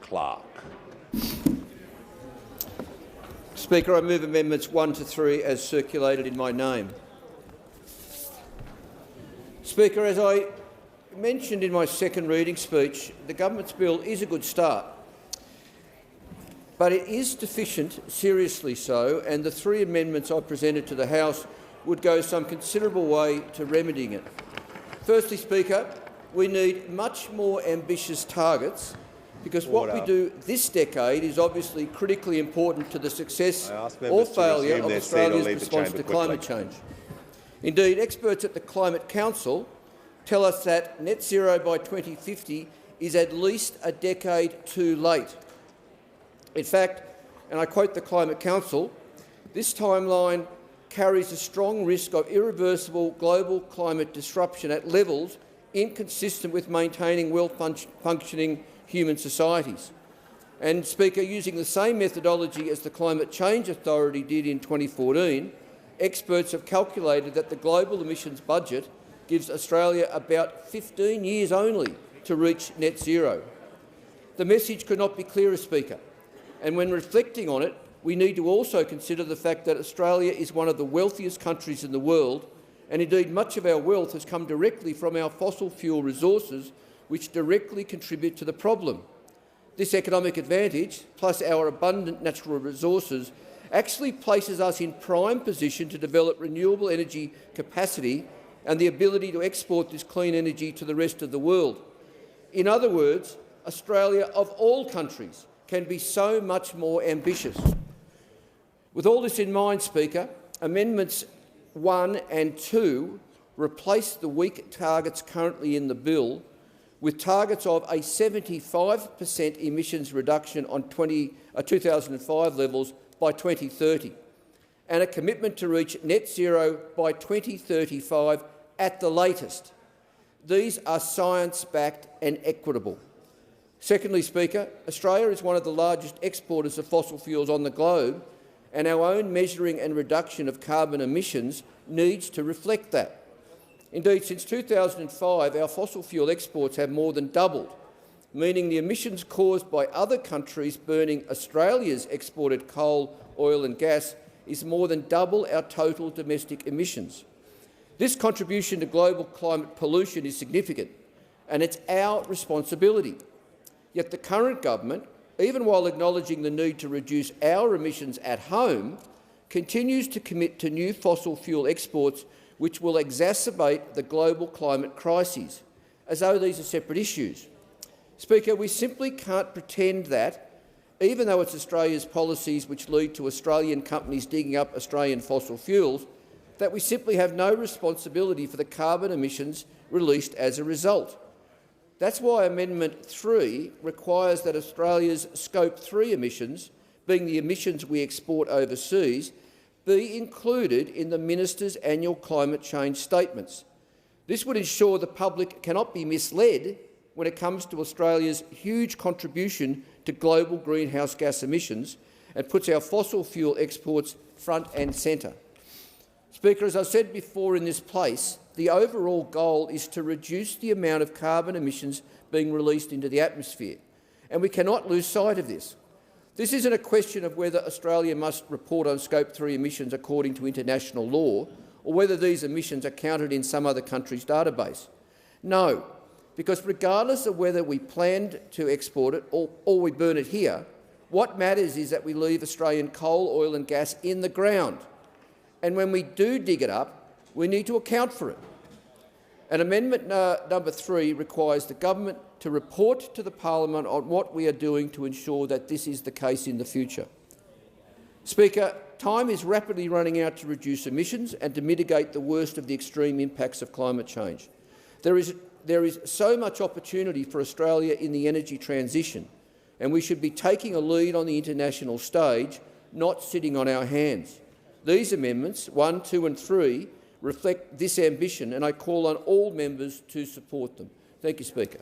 clerk. Speaker, I move amendments 1 to 3 as circulated in my name. Speaker, as I mentioned in my second reading speech, the government's bill is a good start, but it is deficient, seriously so, and the 3 amendments I presented to the House would go some considerable way to remedying it. Firstly, Speaker, we need much more ambitious targets because what we do this decade is obviously critically important to the success or failure of Australia's response to climate change. Indeed, experts at the Climate Council tell us that net zero by 2050 is at least a decade too late. In fact, and I quote the Climate Council, this timeline carries a strong risk of irreversible global climate disruption at levels inconsistent with maintaining well-functioning human societies. And, Speaker, using the same methodology as the Climate Change Authority did in 2014, experts have calculated that the global emissions budget gives Australia about 15 years only to reach net zero. The message could not be clearer, Speaker, and when reflecting on it, we need to also consider the fact that Australia is one of the wealthiest countries in the world, and indeed much of our wealth has come directly from our fossil fuel resources, which directly contribute to the problem. This economic advantage, plus our abundant natural resources, actually places us in prime position to develop renewable energy capacity and the ability to export this clean energy to the rest of the world. In other words, Australia, of all countries, can be so much more ambitious. With all this in mind, Speaker, Amendments 1 and 2 replace the weak targets currently in the bill with targets of a 75% emissions reduction on 2005 levels by 2030 and a commitment to reach net zero by 2035 at the latest. These are science-backed and equitable. Secondly, Speaker, Australia is one of the largest exporters of fossil fuels on the globe, and our own measuring and reduction of carbon emissions needs to reflect that. Indeed, since 2005, our fossil fuel exports have more than doubled, meaning the emissions caused by other countries burning Australia's exported coal, oil and gas is more than double our total domestic emissions. This contribution to global climate pollution is significant, and it's our responsibility. Yet the current government, even while acknowledging the need to reduce our emissions at home, continues to commit to new fossil fuel exports which will exacerbate the global climate crises, as though these are separate issues. Speaker, we simply can't pretend that, even though it's Australia's policies which lead to Australian companies digging up Australian fossil fuels, that we simply have no responsibility for the carbon emissions released as a result. That's why Amendment 3 requires that Australia's Scope 3 emissions, being the emissions we export overseas, be included in the Minister's annual climate change statements. This would ensure the public cannot be misled when it comes to Australia's huge contribution to global greenhouse gas emissions and puts our fossil fuel exports front and centre. Speaker, as I said before in this place, the overall goal is to reduce the amount of carbon emissions being released into the atmosphere, and we cannot lose sight of this. This isn't a question of whether Australia must report on Scope 3 emissions according to international law or whether these emissions are counted in some other country's database. No, because regardless of whether we planned to export it or we burn it here, what matters is that we leave Australian coal, oil and gas in the ground. And when we do dig it up, we need to account for it. And Amendment number 3 requires the government to report to the parliament on what we are doing to ensure that this is the case in the future. Speaker, time is rapidly running out to reduce emissions and to mitigate the worst of the extreme impacts of climate change. There is so much opportunity for Australia in the energy transition, and we should be taking a lead on the international stage, not sitting on our hands. These amendments, 1, 2 and 3, reflect this ambition, and I call on all members to support them. Thank you, Speaker.